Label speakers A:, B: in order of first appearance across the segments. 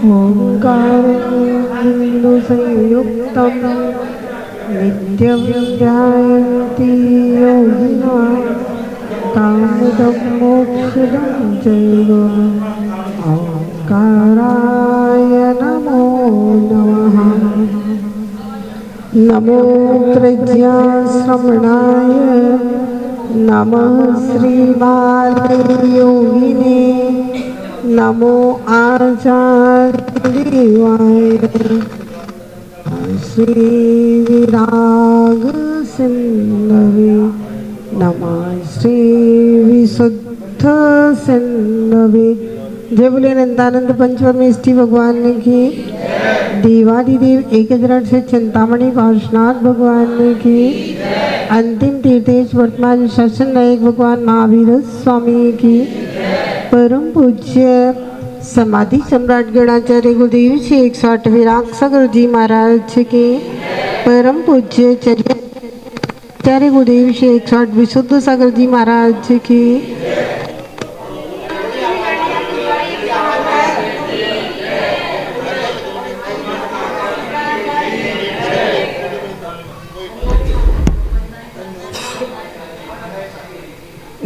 A: ओंकारं नित्यं ध्यायन्ति योगिनः कामदं मोक्षदं चैव ओंकाराय नमो नमः। नमो प्रज्ञाश्रवणाय नमः श्रीबालयोगिने नमो आचार्यदेवाय श्री विराग सिंधवे नमः श्री विशुद्ध सिंधवे। जय बोले अनंतानंद पंचपरमेष्ठी भगवान की। देवादिदेव एकजरण से चिंतामणि पार्श्वनाथ भगवान की। अंतिम तीर्थेश वर्तमान शासन नायक भगवान महावीर स्वामी की। परम पूज्य समाधि सम्राट गणाचार्य गुरुदेव श्री 108 विराग सागर जी महाराज के। परम पूज्य आचार्य गुरुदेव श्री 108 विशुद्ध सागर जी महाराज की।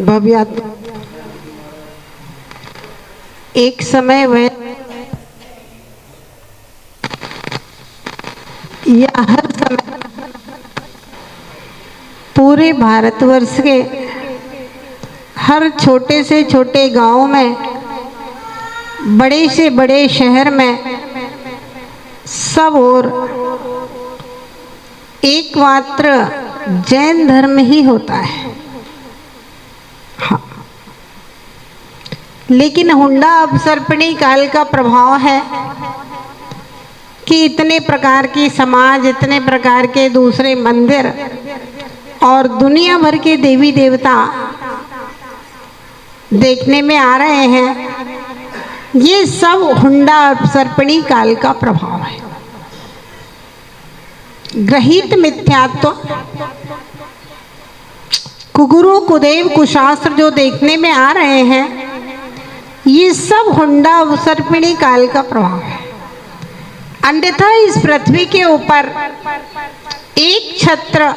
A: भव्य एक समय वह या हर समय पूरे भारतवर्ष के हर छोटे से छोटे गांव में, बड़े से बड़े शहर में, सब और एकमात्र जैन धर्म ही होता है। हाँ, लेकिन हुंडा अपसर्पणी काल का प्रभाव है कि इतने प्रकार की समाज, इतने प्रकार के दूसरे मंदिर और दुनिया भर के देवी देवता देखने में आ रहे हैं। ये सब हुंडा अपसर्पणी काल का प्रभाव है। ग्रहित मिथ्यात्व, कुगुरु कुदेव कुशास्त्र जो देखने में आ रहे हैं, ये सब हुंडा अपसर्पणी काल का प्रभाव है। अन्यथा इस पृथ्वी के ऊपर एक छत्र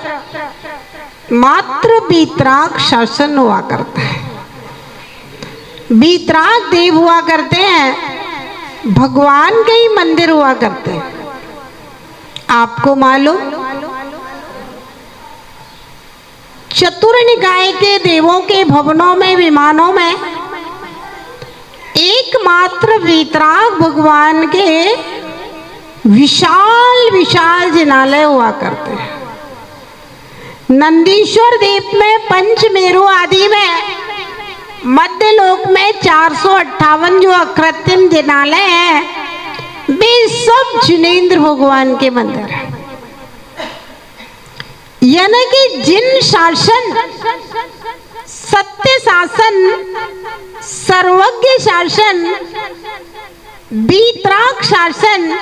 A: मात्र वीतराग शासन हुआ करता है। वीतराग देव हुआ करते हैं, भगवान के ही मंदिर हुआ करते हैं। आपको मालूम, चतुर निकाय के देवों के भवनों में, विमानों में एकमात्र वीतराग भगवान के विशाल विशाल जिनालय हुआ करते हैं। नंदीश्वर द्वीप में, पंचमेरु आदि में, मध्य लोक में 458 जो अकृत्रिम जिनालय हैं, वे सब जिनेंद्र भगवान के मंदिर हैं। यानी कि जिन शासन, सत्य शासन, सर्वज्ञ शासन, वीतराग शासन,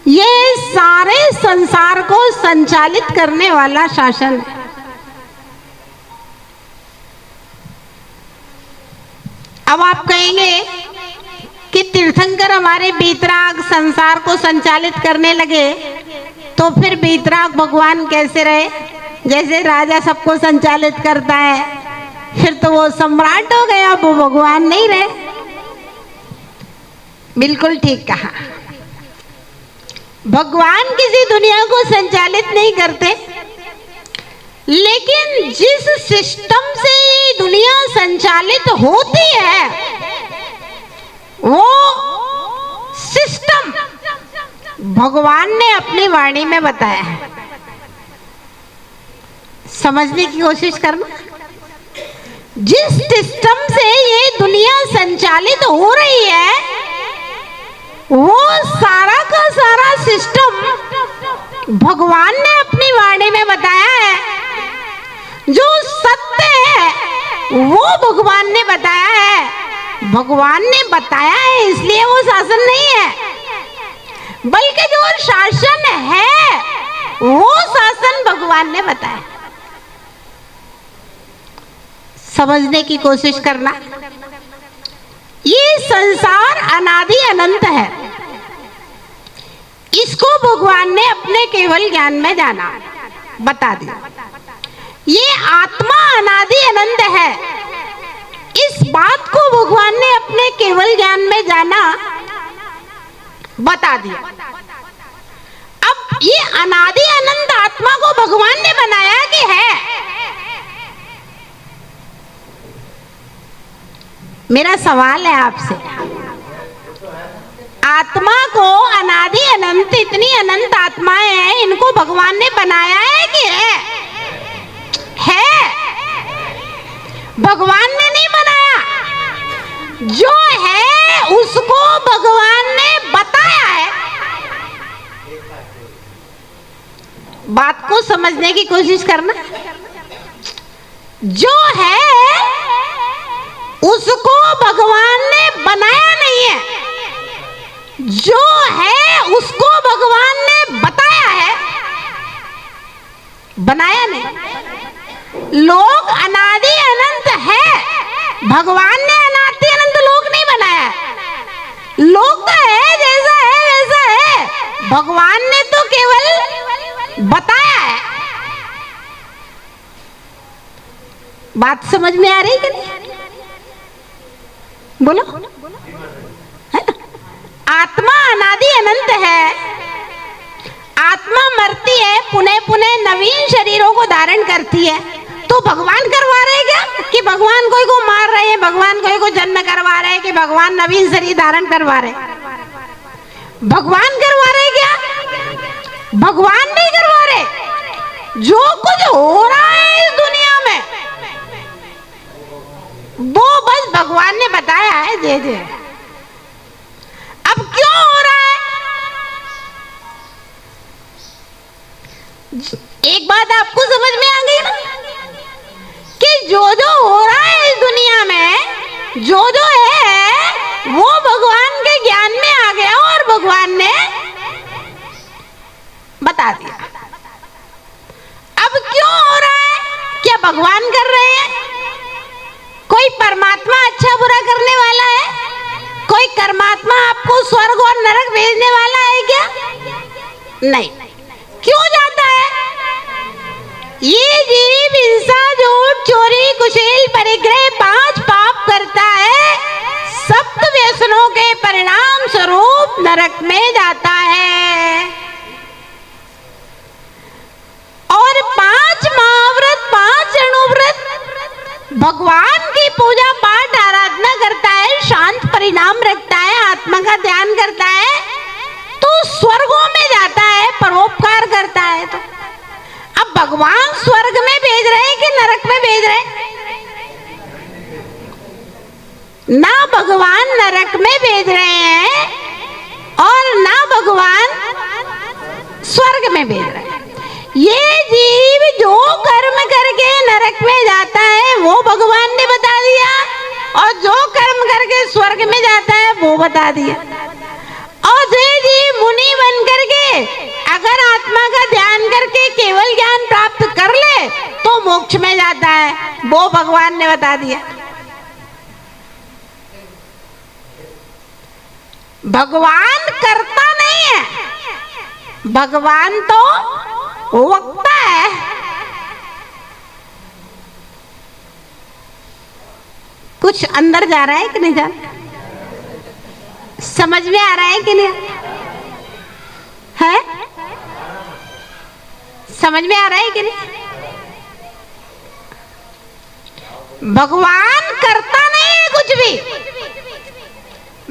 A: ये सारे संसार को संचालित करने वाला शासन है। अब आप कहेंगे कि तीर्थंकर हमारे वीतराग संसार को संचालित करने लगे, तो फिर वीतराग भगवान कैसे रहे? जैसे राजा सबको संचालित करता है, फिर तो वो सम्राट हो गया, वो भगवान नहीं रहे। बिल्कुल ठीक कहा। भगवान किसी दुनिया को संचालित नहीं करते, लेकिन जिस सिस्टम से ये दुनिया संचालित होती है, वो सिस्टम भगवान ने अपनी वाणी में बताया है। समझने की कोशिश करना। जिस सिस्टम से ये दुनिया संचालित हो रही है, वो सारा का सारा सिस्टम भगवान ने अपनी वाणी में बताया है। जो सत्य है वो भगवान ने बताया है। भगवान ने बताया है, इसलिए वो शासन नहीं है, बल्कि जो शासन है वो शासन भगवान ने बताया। समझने की कोशिश करना। ये संसार अनादि अनंत है। भगवान ने अपने केवल ज्ञान में जाना, बता दिया। ये आत्मा अनादि अनंत है, इस बात को भगवान ने अपने केवल ज्ञान में जाना, बता दिया। अब ये अनादि अनंत आत्मा को भगवान ने बनाया कि है? मेरा सवाल है आपसे, आत्मा को अनादि अनंत, इतनी अनंत आत्माएं हैं, इनको भगवान ने बनाया है कि है? भगवान ने नहीं बनाया, जो है उसको भगवान ने बताया है। बात को समझने की कोशिश करना। जो है उसको भगवान ने बनाया नहीं है, जो है उसको भगवान ने बताया है, बनाया नहीं। लोक अनादि अनंत है, भगवान ने अनादि अनंत लोक नहीं बनाया। लोक तो है, जैसा है वैसा है, भगवान ने तो केवल बताया है। बात समझ में आ रही कि नहीं? बोलो, है ना? आत्मा अनादि अनंत है, आत्मा मरती है, पुनः पुनः नवीन शरीरों को धारण करती है। तो भगवान करवा रहे क्या कि भगवान कोई को मार रहे हैं, भगवान कोई को जन्म करवा रहे हैं, कि भगवान नवीन शरीर धारण करवा रहे? भगवान करवा रहे क्या? भगवान नहीं करवा रहे। जो कुछ हो रहा है इस दुनिया में वो बस भगवान ने बताया है, दे दे। अब क्यों हो रहा है? एक बात आपको समझ में आ गई ना, कि जो जो हो रहा है इस दुनिया में, जो जो है वो भगवान के ज्ञान में आ गया और भगवान ने बता दिया। अब क्यों हो रहा है? क्या भगवान कर रहे हैं? कोई परमात्मा अच्छा बुरा करने वाला है? कोई परमात्मा आपको स्वर्ग और नरक भेजने वाला है क्या? नहीं। क्यों जाता है? ये जीव हिंसा, झूठ, चोरी, कुशल, परिग्रह, 5 पाप करता है, सप्त व्यसनों के परिणाम स्वरूप नरक में जाता है। और 5 महाव्रत, 5 अणुव्रत भगवान की पूजा पाठ आराधना करता है, शांत परिणाम रखता है, आत्मा का ध्यान करता है, तो स्वर्गों में जाता है, परोपकार करता है। तो अब भगवान स्वर्ग में भेज रहे हैं कि नरक में भेज रहे हैं? ना भगवान नरक में भेज रहे हैं और ना भगवान स्वर्ग में भेज रहे हैं। ये जीव जो कर्म करके नरक में जाता है वो भगवान ने बता दिया, और जो कर्म करके स्वर्ग में जाता है वो बता दिया। और जो जीव मुनि बन करके अगर आत्मा का ध्यान करके केवल ज्ञान प्राप्त कर ले तो मोक्ष में जाता है, वो भगवान ने बता दिया। भगवान करता नहीं है, भगवान तो वक्ता है। कुछ अंदर जा रहा है कि नहीं जा रहा? समझ में आ रहा है कि नहीं है? समझ में आ रहा है कि नहीं? भगवान करता नहीं है कुछ भी,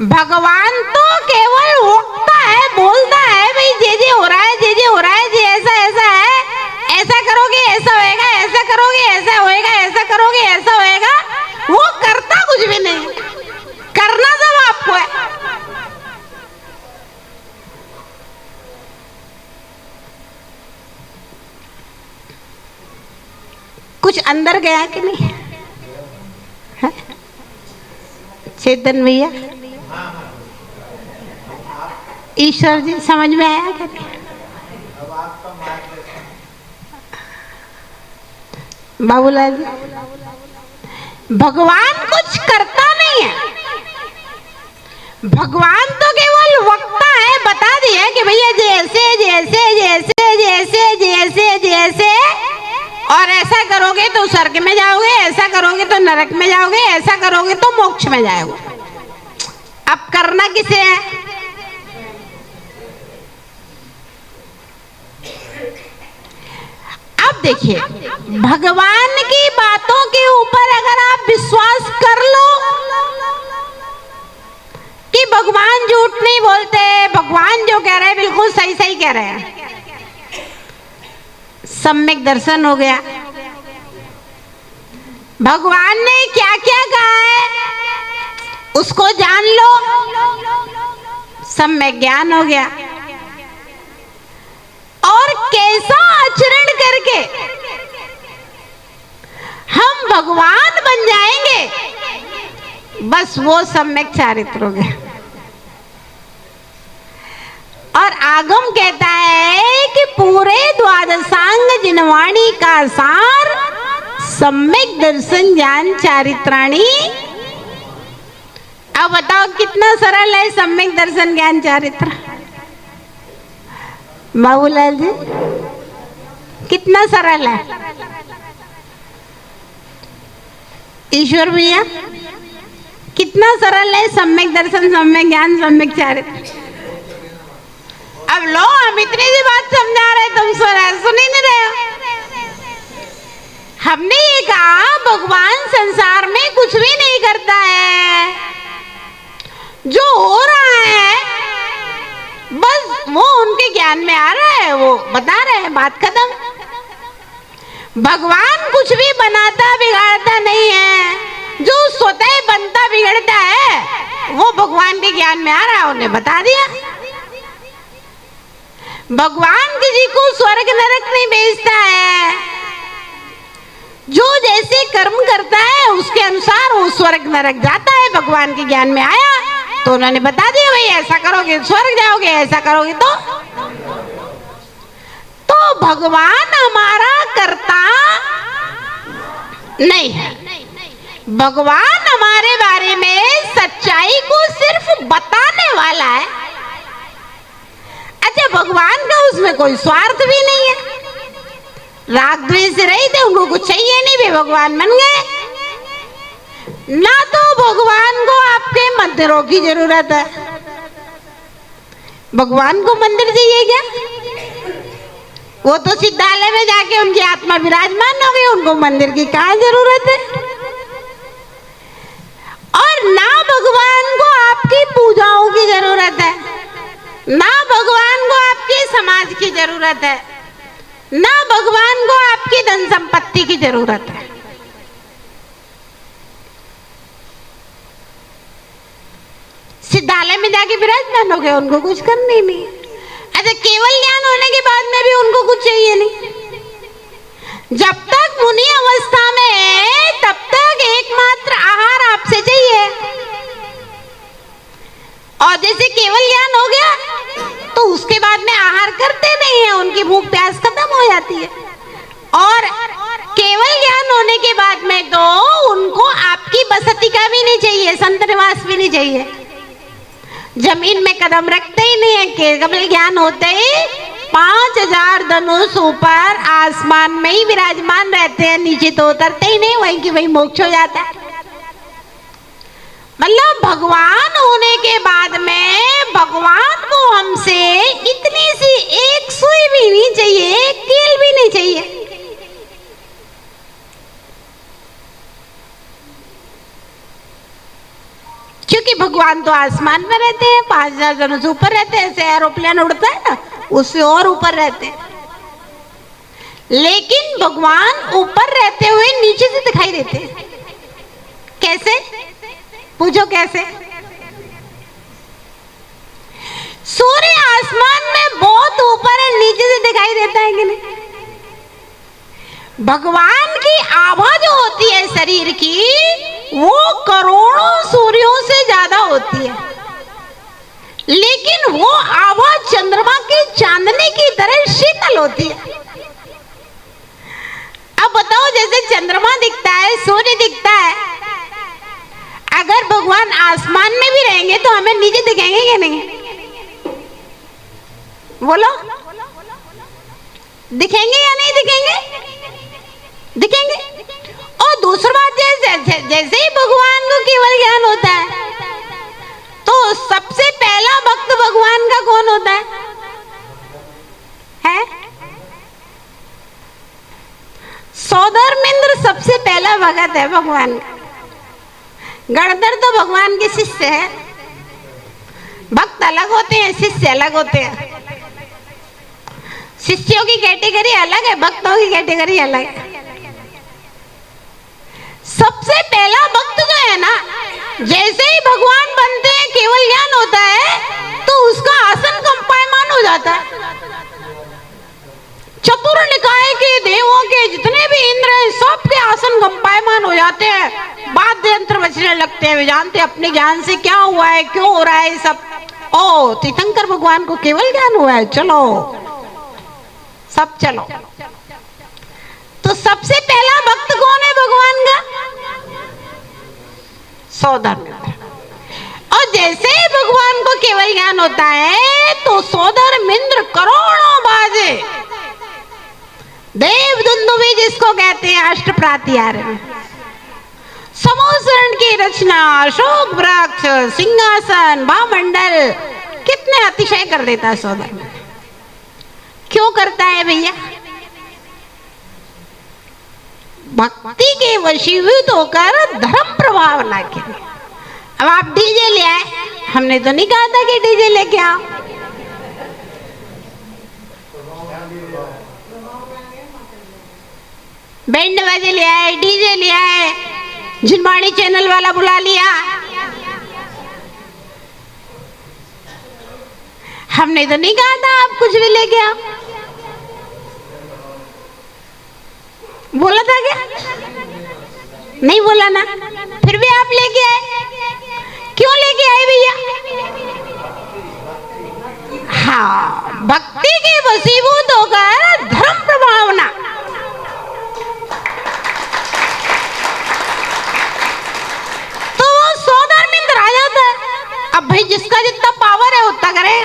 A: भगवान तो केवल वक्ता है, बोलता है भाई जे हो रहा है, जे हो रहा है, जे ऐसा ऐसा है, ऐसा करोगे ऐसा होएगा, ऐसा करोगे ऐसा होएगा, ऐसा करोगे ऐसा होएगा। वो करता कुछ भी नहीं, करना सब आपको है। कुछ अंदर गया कि नहीं है? चेतन भैया, ईश्वर जी, समझ में आया क्या? बाबूलाल जी, भगवान कुछ करता नहीं है, भगवान तो केवल वक्ता है, बता दिया कि भैया जे ऐसे करोगे तो स्वर्ग में जाओगे, ऐसा करोगे तो नरक में जाओगे, ऐसा करोगे तो मोक्ष में जाओगे। अब करना किसे है? अब देखिए, भगवान की बातों के ऊपर अगर आप विश्वास कर लो कि भगवान झूठ नहीं बोलते, भगवान जो कह रहे हैं बिल्कुल सही सही कह रहे हैं, सम्यक दर्शन हो गया। भगवान ने क्या क्या कहा है उसको जान लो, सम्यक ज्ञान हो गया। और कैसा आचरण करके हम भगवान बन जाएंगे, बस वो सम्यक चारित्र हो गया। और आगम कहता है कि पूरे द्वादशांग जिनवाणी का सार सम्यक दर्शन ज्ञान चारित्राणी। अब बताओ कितना सरल है सम्यक दर्शन ज्ञान चारित्र। बाबूलाल जी कितना सरल है। ईश्वर भैया कितना सरल है सम्यक दर्शन, सम्यक ज्ञान, सम्यक चारित्र। अब लो, हम इतनी सी बात समझा रहे, तुम सुन ही नहीं रहे हो। हमने ये कहा भगवान संसार में कुछ भी नहीं करता है, जो हो रहा है बस वो उनके ज्ञान में आ रहा है, वो बता रहे हैं, बात खत्म। भगवान कुछ भी बनाता बिगाड़ता नहीं है, जो स्वतः बनता बिगड़ता है वो भगवान के ज्ञान में आ रहा है, उन्हें बता दिया। भगवान किसी को स्वर्ग नरक नहीं भेजता है, जो जैसे कर्म करता है उसके अनुसार वो स्वर्ग नरक जाता है। भगवान के ज्ञान में आया तो उन्होंने बता दिया, भाई ऐसा करोगे स्वर्ग जाओगे, ऐसा करोगे तो भगवान हमारा कर्ता नहीं है। भगवान हमारे बारे में सच्चाई को सिर्फ बताने वाला है। अच्छा, भगवान का उसमें कोई स्वार्थ भी नहीं है, राग द्वेष रही थे, उनको कुछ चाहिए नहीं, वे भगवान बन गए। ना तो भगवान को आपके मंदिरों की जरूरत है, भगवान को मंदिर चाहिए क्या? वो तो सिद्धालय में जाके उनकी आत्मा विराजमान हो गई, उनको मंदिर की कहाँ जरूरत है। और ना भगवान को आपकी पूजाओं की जरूरत है, ना भगवान को आपके समाज की जरूरत है, ना भगवान को आपकी धन संपत्ति की जरूरत है। सिद्धालय में जाके विराजमान हो गए, उनको कुछ करना ही नहीं। अच्छा, केवल ज्ञान होने के बाद में भी उनको कुछ चाहिए नहीं। जब तक मुनि अवस्था में है तब तक एकमात्र आहार आपसे चाहिए, और जैसे केवल ज्ञान हो गया तो उसके बाद में आहार करते नहीं है, उनकी भूख प्यास खत्म हो जाती है। और केवल ज्ञान होने के बाद में तो उनको आपकी बसती का भी नहीं चाहिए, संत निवास भी नहीं चाहिए, जमीन में कदम रखते ही नहीं है। केवल ज्ञान होते ही 5000 धनुष ऊपर आसमान में ही विराजमान रहते हैं, नीचे तो उतरते ही नहीं, वहीं की वहीं मोक्ष हो जाता है। मतलब भगवान होने के बाद में भगवान को हमसे इतनी सी एक सुई भी नहीं चाहिए, एक कील भी नहीं चाहिए। क्योंकि भगवान तो आसमान में रहते हैं, 5000 धनुष ऊपर रहते हैं, ऐसे एरोप्लेन उड़ता है ना, उससे और ऊपर रहते हैं। लेकिन भगवान ऊपर रहते हुए नीचे से दिखाई देते हैं। कैसे? पूछो कैसे? सूर्य आसमान में बहुत ऊपर है, नीचे से दिखाई देता है कि नहीं? भगवान की आभा जो होती है शरीर की, वो करोड़ों सूर्यों से ज्यादा होती है, लेकिन वो आभा चंद्रमा की चांदनी की तरह शीतल होती है। अब बताओ, जैसे चंद्रमा दिखता है, सूर्य दिखता है, अगर भगवान आसमान में भी रहेंगे तो हमें नीचे दिखेंगे कि नहीं? बोलो, दिखेंगे या नहीं दिखेंगे? दिखेंगे। दूसरी बात जैसे ही भगवान को केवल ज्ञान होता है तो सबसे पहला भक्त भगवान का कौन होता है? सौधर्मेंद्र सबसे पहला भगत है भगवान का। गणधर तो भगवान के शिष्य है। भक्त अलग होते हैं, शिष्य अलग होते हैं। शिष्यों की कैटेगरी अलग है, भक्तों की कैटेगरी अलग है। सबसे पहला भक्त जो है ना, जैसे ही भगवान बनते हैं केवल ज्ञान होता है तो उसका आसन कंपायमान हो जाता है। चतुर निकाय के देवों के जितने भी इंद्र हैं सबके आसन कंपायमान हो जाते हैं, वाद्य यंत्र बजने लगते हैं। वे जानते अपने ज्ञान से क्या हुआ है, क्यों हो रहा है सब। ओ तीर्थंकर भगवान को केवल ज्ञान हुआ है, चलो सब चलो। तो सबसे पहला भक्त कौन है भगवान का? सौधर्मेंद्र। और जैसे ही भगवान को केवल ज्ञान होता है तो सौधर्मेंद्र करोड़ों बाजे देव दुंदुभी जिसको कहते हैं अष्टप्रात्यार में, समूसरण की रचना, अशोक वृक्ष, सिंहासन, भामंडल, कितने अतिशय कर देता है सौधर्मेंद्र। क्यों करता है भैया? भक्ति के वशीभूत होकर धर्म प्रभावना के लिए। अब आप डीजे ले आए, हमने तो नहीं कहा था कि डीजे लेके आओ। बैंड बाजे ले आए, डीजे ले आए, जिनवाणी चैनल वाला बुला लिया। हमने तो नहीं कहा था आप कुछ भी लेके आओ। बोला था क्या? नहीं बोला ना, फिर भी आप लेके आए। क्यों लेके आए भैया? हाँ, भक्ति के वशीभूत होकर धर्म प्रभावना। तो वो सौधर्मेंद्र आ जाता है। अब भाई जिसका जितना पावर है उतना करे।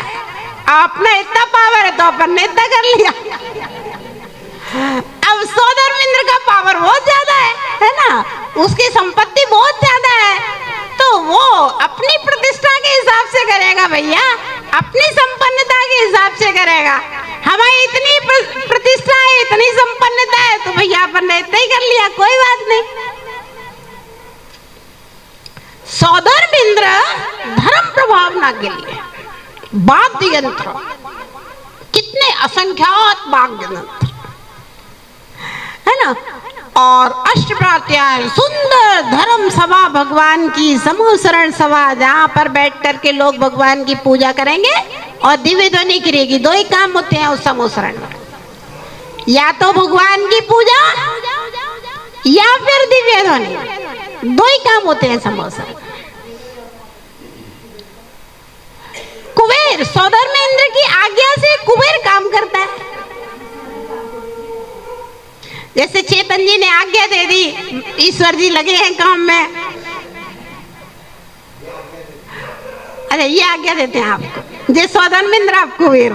A: आपने इतना पावर है तो अपन ने इतना कर लिया। अब सौधर्मेंद्र का पावर बहुत ज्यादा है ना, उसकी संपत्ति बहुत ज्यादा है, तो वो अपनी प्रतिष्ठा के हिसाब से करेगा भैया, अपनी संपन्नता के हिसाब से करेगा। हमारी इतनी प्रतिष्ठा है, इतनी संपन्नता है, तो भैया अपन ने इतना ही कर लिया, कोई बात नहीं। सौधर्मेंद्र धर्म प्रभावना के लिए वाद्य यंत्र, कितने असंख्यात वाद्य यंत्र है ना, और अष्टप्रात्यार सुंदर धर्म सभा, भगवान की समूसरण सभा, जहाँ पर बैठ करके लोग भगवान की पूजा करेंगे और दिव्य ध्वनि करेगी। दो ही काम होते हैं उस समूसरण में, या तो भगवान की पूजा या फिर दिव्य ध्वनि, दो ही काम होते हैं समूसरण। कुबेर, सौधर्मेंद्र की आज्ञा से कुबेर काम करता है। जैसे चेतन जी ने आज्ञा दे दी, ईश्वर जी लगे हैं काम में, अरे ये आज्ञा देते हैं आपको, जैसे सौधर्मेंद्र आप कुबेर।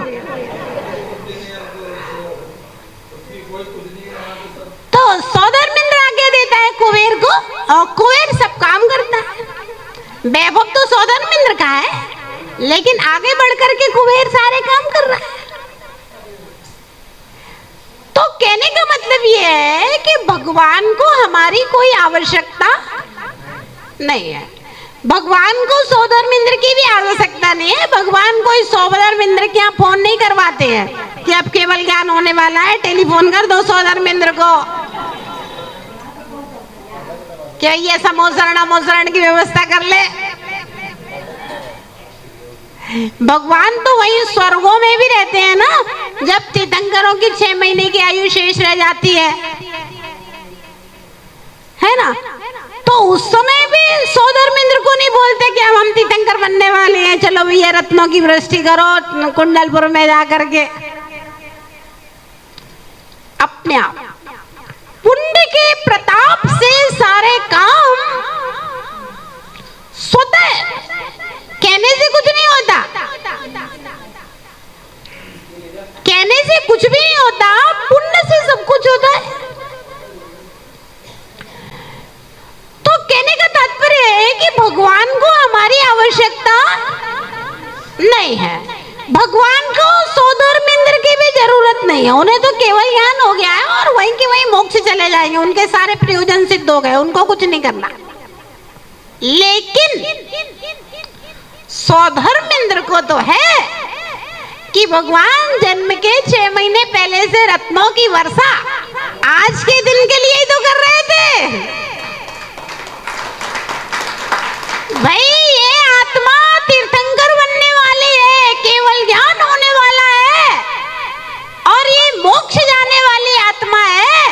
A: तो सौधर्मेंद्र आज्ञा देता है कुबेर को और कुबेर सब काम करता है। वैभव तो सौधर्मेंद्र का है, लेकिन आगे बढ़कर के कुबेर सारे काम कर रहा है। तो कहने का मतलब ये है कि भगवान को हमारी कोई आवश्यकता नहीं है। भगवान को सौधर्मेंद्र की भी आवश्यकता नहीं है। भगवान को सौधर्मेंद्र के यहाँ फोन नहीं करवाते हैं कि अब केवल ज्ञान होने वाला है, टेलीफोन कर दो सौधर्मेंद्र को क्या ये समोसरण की व्यवस्था कर ले। भगवान तो वही स्वर्गों में भी रहते हैं ना, जब तीर्थंकरों की 6 महीने की आयु शेष रह जाती है ना, तो उस समय भी सौधर्मेंद्र को नहीं बोलते कि अब हम तीर्थंकर बनने वाले हैं, चलो भैया रत्नों की वृष्टि करो कुंडलपुर में जाकर के। अपने आप पुण्य के प्रताप से सारे काम स्वतः, कहने से कुछ नहीं होता, कहने से कुछ भी नहीं होता, पुण्य से सब कुछ होता है। भगवान को हमारी आवश्यकता नहीं है। भगवान को सोधर्मेंद्र की भी जरूरत नहीं है, उन्हें तो केवल ज्ञान हो गया है और वहीं के वहीं मोक्ष चले जाएंगे, उनके सारे प्रयोजन सिद्ध हो गए, उनको कुछ नहीं करना। लेकिन सोधर्मेंद्र को तो है कि भगवान जन्म के 6 महीने पहले से रत्नों की वर्षा आज के दिन के लिए ही तो कर रहे थे। भाई ये आत्मा तीर्थंकर बनने वाली है, केवल ज्ञान होने वाला है और ये मोक्ष जाने वाली आत्मा है,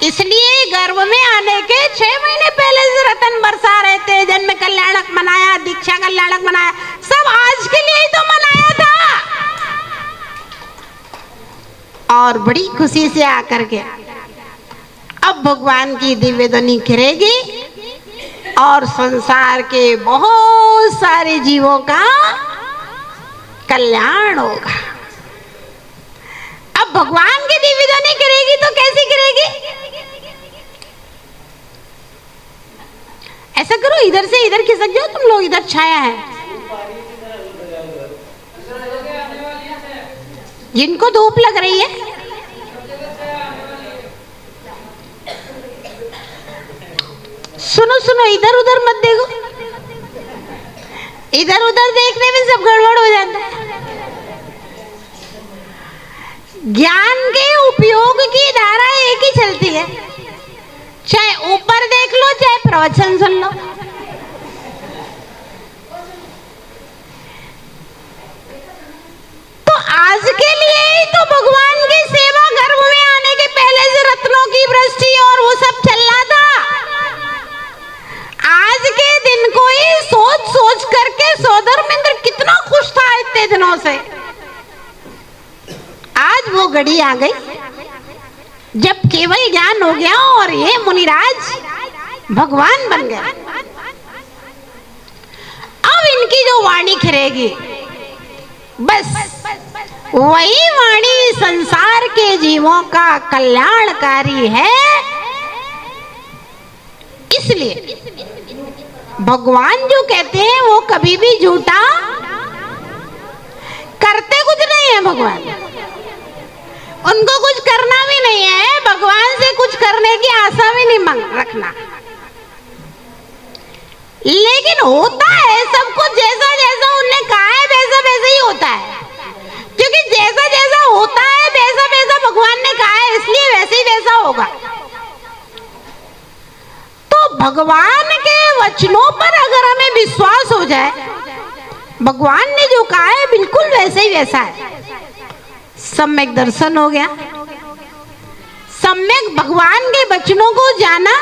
A: इसलिए गर्भ में आने के 6 महीने पहले से रतन बरसा रहे थे। जन्म कल्याणक मनाया, दीक्षा कल्याणक मनाया, सब आज के लिए ही तो मनाया था। और बड़ी खुशी से आकर के अब भगवान की दिव्य ध्वनि खिलेगी और संसार के बहुत सारे जीवों का कल्याण होगा। अब भगवान की दिव्य ध्वनि गिरेगी तो कैसी गिरेगी? ऐसा करो, इधर से इधर खिसक जाओ तुम लोग, इधर छाया है। जिनको धूप लग रही है सुनो सुनो, इधर उधर मत देखो, इधर उधर देखने में सब गड़बड़ हो जाता है। ज्ञान के उपयोग की धारा एक ही चलती है, चाहे ऊपर देख लो चाहे प्रवचन सुन लो। तो आज के लिए ही तो भगवान की सेवा गर्भ में आने के पहले से रत्नों की वृष्टि और वो सब चल रहा था। आज के दिन को ही सोच सोच करके सोधर्मेंद्र कितना खुश था इतने दिनों से। आज वो घड़ी आ गई जब केवल ज्ञान हो गया और ये मुनिराज भगवान बन गए। अब इनकी जो वाणी खिलेगी, बस वही वाणी संसार के जीवों का कल्याणकारी है। इसलिए भगवान जो कहते हैं वो कभी भी झूठा करते कुछ नहीं है। भगवान उनको कुछ करना भी नहीं है, भगवान से कुछ करने की आशा भी नहीं रखना, लेकिन होता है सब कुछ जैसा जैसा उन्होंने कहा है वैसा वैसा ही होता है, क्योंकि जैसा जैसा होता है वैसा वैसा भगवान ने कहा है, इसलिए वैसे ही वैसा होगा। तो भगवान के वचनों पर अगर हमें विश्वास हो जाए, भगवान ने जो कहा है बिल्कुल वैसे ही वैसा है, सम्यक दर्शन हो गया, सम्यक भगवान के वचनों को जाना,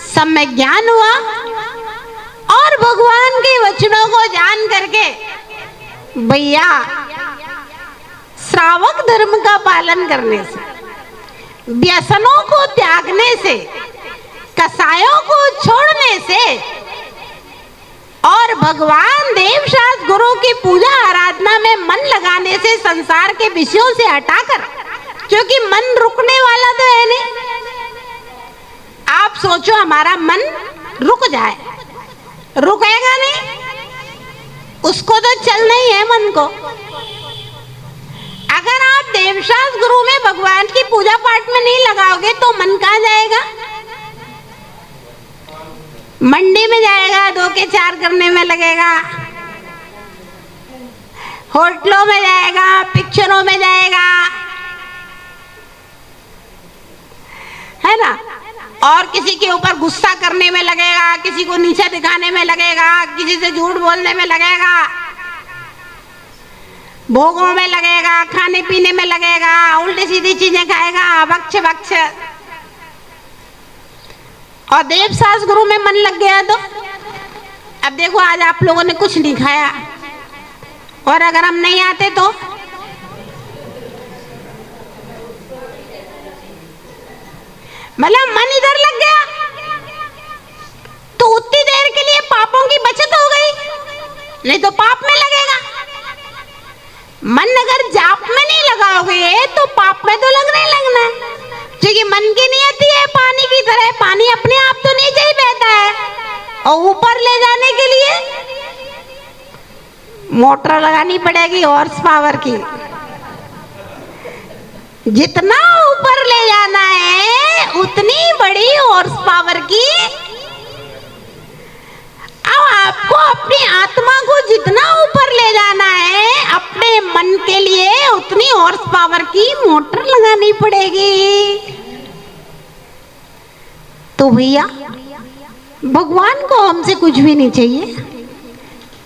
A: सम्यक ज्ञान हुआ और भगवान के वचनों को जान करके भैया श्रावक धर्म का पालन करने से, व्यसनों को त्यागने से, कसायों को छोड़ने से और भगवान देवशास्त्र गुरु की पूजा आराधना में मन लगाने से, संसार के विषयों से हटाकर, क्योंकि मन रुकने वाला तो है नहीं। आप सोचो हमारा मन रुक जाए, रुकेगा नहीं, उसको तो चलना ही है मन को। अगर आप देवशास्त्र गुरु में भगवान की पूजा पाठ में नहीं लगाओगे तो मन कहाँ जाएगा? मंडी में जाएगा, 2 के 4 करने में लगेगा, होटलों में जाएगा, पिक्चरों में जाएगा, है ना, और किसी के ऊपर गुस्सा करने में लगेगा, किसी को नीचे दिखाने में लगेगा, किसी से झूठ बोलने में लगेगा, भोगों में लगेगा, खाने पीने में लगेगा, उल्टी सीधी चीजें खाएगा, बक्ष बक्ष। और देवशास्त्र गुरु में मन लग गया तो अब देखो, आज आप लोगों ने कुछ नहीं खाया और अगर हम नहीं आते तो मतलब मन इधर लग गया तो उतनी देर के लिए पापों की बचत हो गई, नहीं तो पाप में लगेगा। मन अगर जाप में नहीं लगाओगे तो पाप में तो लगना ही लगना है, क्योंकि मन की नियति है पानी की तरह, पानी अपने आप तो नीचे ही बहता है और ऊपर ले जाने के लिए मोटर लगानी पड़ेगी हॉर्स पावर की। जितना ऊपर ले जाना है उतनी बड़ी हॉर्स पावर की। अब आपको अपनी आत्मा को जितना ऊपर ले जाना है अपने मन के लिए उतनी हॉर्स पावर की मोटर लगानी पड़ेगी। तो भैया भगवान को हमसे कुछ भी नहीं चाहिए।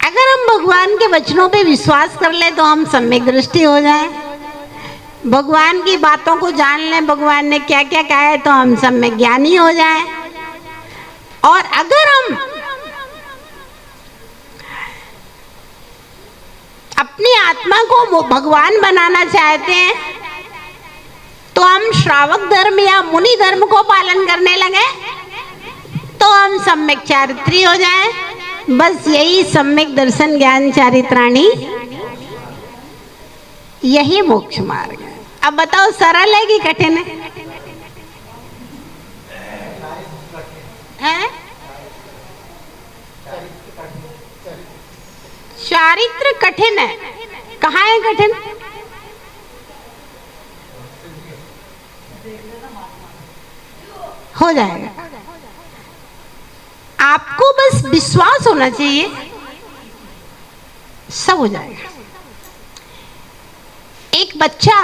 A: अगर हम भगवान के वचनों पे विश्वास कर ले तो हम सम्यक दृष्टि हो जाए, भगवान की बातों को जान लें, भगवान ने क्या क्या कहा है तो हम सम्यक ज्ञानी हो जाए। और अगर हम अपनी आत्मा को भगवान बनाना चाहते हैं तो हम श्रावक धर्म या मुनि धर्म को पालन करने लगे तो हम सम्यक चारित्री हो जाए। बस यही सम्यक दर्शन ज्ञान चारित्राणी, यही मोक्ष मार्ग है। अब बताओ सरल है कि कठिन है? चारित्र कठिन है। कहाँ है कठिन? हो जाएगा। आपको बस विश्वास होना चाहिए, सब हो जाएगा। एक बच्चा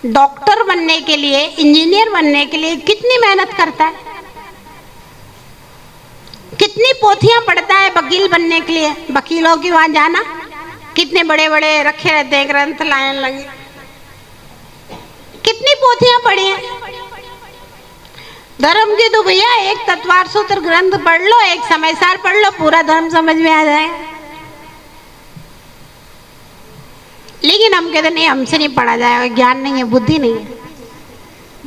A: डॉक्टर बनने के लिए, इंजीनियर बनने के लिए कितनी मेहनत करता है, कितनी पोथियां पढ़ता है वकील बनने के लिए। वकीलों की वहां जाना, कितने बड़े बड़े रखे रहते हैं ग्रंथ, लाइन लगी, कितनी पोथियां पढ़ी हैं। धर्म की तो भैया एक तत्वार सूत्र ग्रंथ पढ़ लो, एक समयसार पढ़ लो, पूरा धर्म समझ में आ जाएगा। लेकिन हम कहते नहीं, हमसे नहीं पढ़ा जाएगा, ज्ञान नहीं है, बुद्धि नहीं है।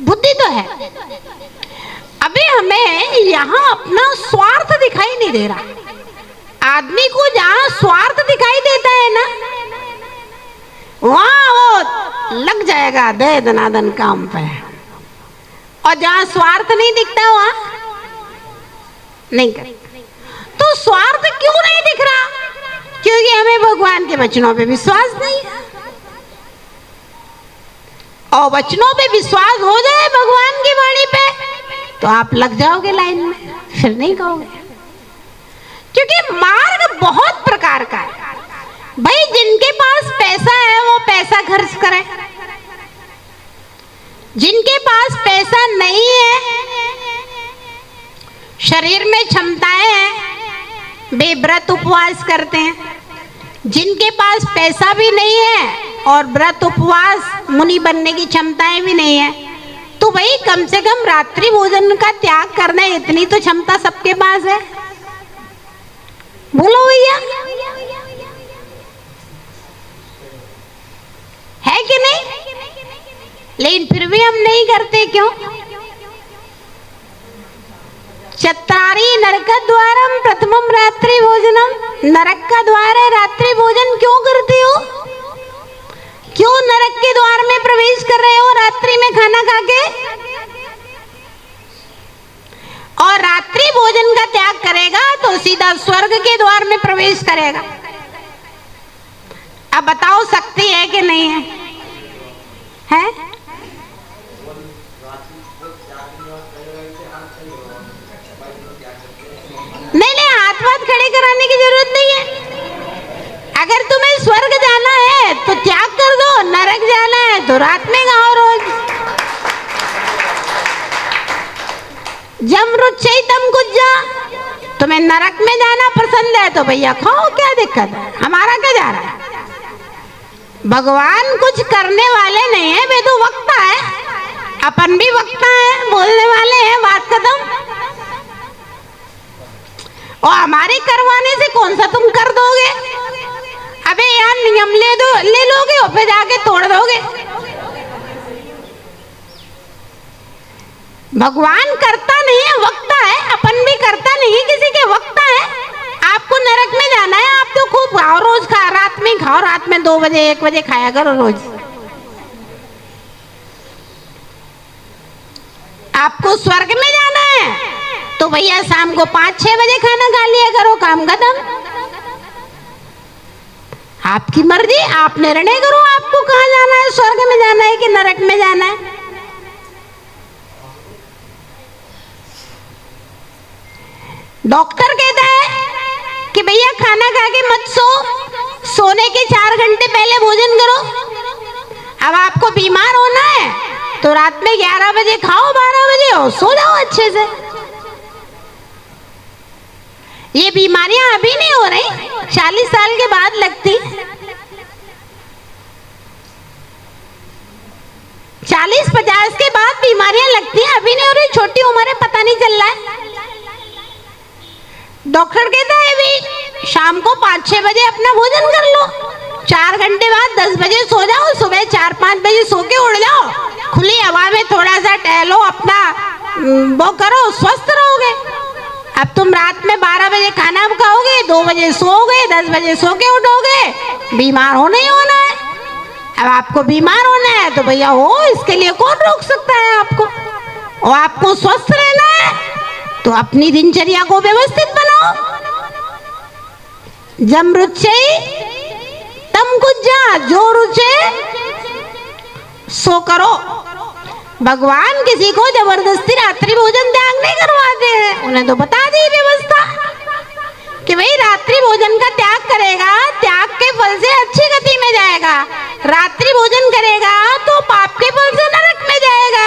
A: बुद्धि तो है। अबे हमें यहाँ अपना स्वार्थ दिखाई नहीं दे रहा। आदमी को जहाँ स्वार्थ दिखाई देता है ना, वहां वो लग जाएगा दे दनादन काम पे। और जहाँ स्वार्थ नहीं दिखता वहां नहीं कर। तो स्वार्थ क्यों नहीं दिख रहा? क्योंकि हमें भगवान के वचनों पे विश्वास नहीं है। और वचनों पे विश्वास हो जाए भगवान की वाणी पे तो आप लग जाओगे लाइन में, फिर नहीं कहोगे। क्योंकि मार्ग बहुत प्रकार का है भाई। जिनके पास पैसा है वो पैसा खर्च करे, जिनके पास पैसा नहीं है, शरीर में क्षमताएं हैं, वे व्रत उपवास करते हैं। जिनके पास पैसा भी नहीं है और व्रत उपवास मुनि बनने की क्षमताएं भी नहीं है, तो भाई कम से कम रात्रि भोजन का त्याग करना है, इतनी तो क्षमता सबके पास है। बोलो भैया, है कि नहीं? लेकिन फिर भी हम नहीं करते, क्यों? चत्वारि नरक द्वारम प्रथमम रात्रि भोजनम। नरक का द्वार है रात्रि भोजन, क्यों करते हो? क्यों नरक के द्वार में प्रवेश कर रहे हो रात्रि में खाना खा के? और रात्रि भोजन का त्याग करेगा तो सीधा स्वर्ग के द्वार में प्रवेश करेगा। अब बताओ शक्ति है कि नहीं है? है? नहीं, हाथ वाथ खड़े कराने की जरूरत नहीं है। अगर तुम्हें स्वर्ग जाना है तो त्याग कर दो, नरक जाना है तो रात में खाओ रोज। जम रुचि तम कुज्जा। तुम्हें नरक में जाना पसंद है तो भैया खाओ, क्या दिक्कत है? हमारा क्या जा रहा है? भगवान कुछ करने वाले नहीं है, वे तो वक्ता है। अपन भी वक्ता है, बोलने वाले हैं, बात खत्म। और हमारे करवाने से कौन सा तुम कर दोगे? अबे यार नियम ले लोगे और फिर जाके तोड़ दोगे। भगवान करता नहीं है, वक्ता है। अपन भी करता नहीं है, किसी के वक्ता है। आपको नरक में जाना है, आप तो खूब खाओ, रोज खा, रात में खाओ, रात में 2 बजे 1 बजे खाया करो रोज। आपको स्वर्ग में जाना है तो भैया शाम को 5-6 बजे खाना खा लिया करो, काम खत्म। आपकी मर्जी, आप निर्णय करो आपको कहाँ जाना है, स्वर्ग में जाना है कि नरक में जाना है। डॉक्टर कहता है कि भैया खाना खा के मत सो, सोने के 4 घंटे पहले भोजन करो। अब आपको बीमार होना है तो रात में 11 बजे खाओ, 12 बजे और सो जाओ अच्छे से। ये बीमारियां अभी नहीं हो रही, 40 साल के बाद लगती। 40-50 के बाद बीमारियां लगती हैं, अभी नहीं हो रही, छोटी उम्र है, पता नहीं चल रहा है। डॉक्टर कहता है भी शाम को 5-6 बजे अपना भोजन कर लो, 4 घंटे बाद 10 बजे सो जाओ, सुबह 4-5 बजे सो के उठ जाओ, खुली हवा में थोड़ा सा टहलो, अपना वो करो, स्वस्थ रहोगे। अब तुम रात में 12 बजे खाना खाओगे, 2 बजे सोओगे, 10 बजे सो के उठोगे, बीमार होना ही होना है। अब आपको बीमार होना है तो भैया हो, इसके लिए कौन रोक सकता है आपको। और आपको स्वस्थ रहना है तो अपनी दिनचर्या को व्यवस्थित बनाओ। जम रुचे तम कुज्जा, जो रुचे सो करो। भगवान किसी को जबरदस्ती रात्रि भोजन त्याग नहीं करवाते हैं, उन्हें तो बता दी व्यवस्था कि भाई रात्रि भोजन का त्याग करेगा, त्याग के फल से अच्छी गति में जाएगा, रात्रि भोजन करेगा तो पाप के फल से नरक में जाएगा।